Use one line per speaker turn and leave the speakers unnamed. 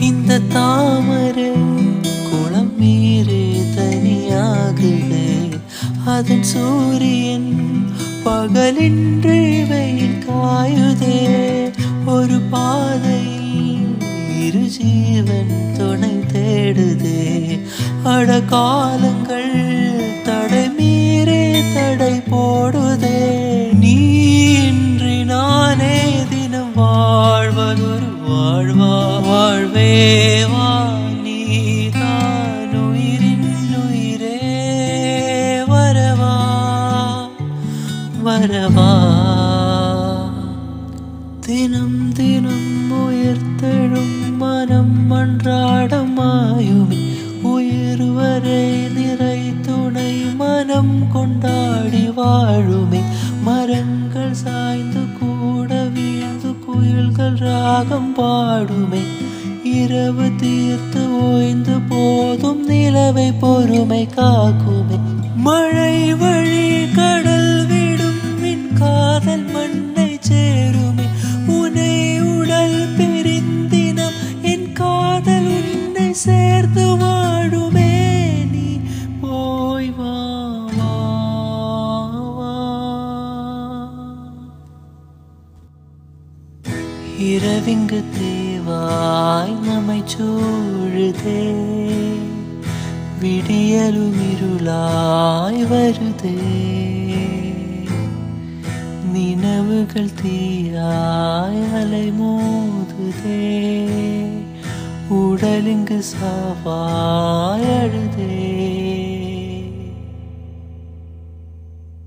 இந்த தாமரை குளம் மீறே தனியாகுது. அதன் சூரியன் பகலின்றி வெயில் காயுதே. ஒரு பாதையில் இரு ஜீவன் துணை தேடுதே. அட காலங்கள் தடை மீறே தடை போடுதே. நீ இன்றி நானே தினம் வாழ்வதொரு வாழ்வா? வாழ்வேவா நீதான் உயிரின் உயிரே. வரவா வரவா? தினம் தினம் உயர்த்தெழும் மனம் அன்றாடமாயுமே. உயிர் வரை நிறை துணை மனம் கொண்டாடி வாழுமே. மரங்கள் சாய்ந்து கூட வீழ்ந்து குயில்கள் ராகம் பாடுமே. இரவு தீர்த்து ஓய்ந்து போதும் நிலவை பொறுமை காக்குமே. மழை வழி கடல் விடும் மின் காதல் மண்ணை சேருமே. உனை உடல் பிரிந்தினம் என் காதல் உன்னை சேர்த்து வாடுமே. நீ போய் வா வா வா. இரவிங்கு தேவாய் நம்மை சூழுதே. விடியலும் இருளாய் வருதே. நினைவுகள் தீயாய் அலை மோதுதே. உடலிங்கு சாவாய் அழுதே.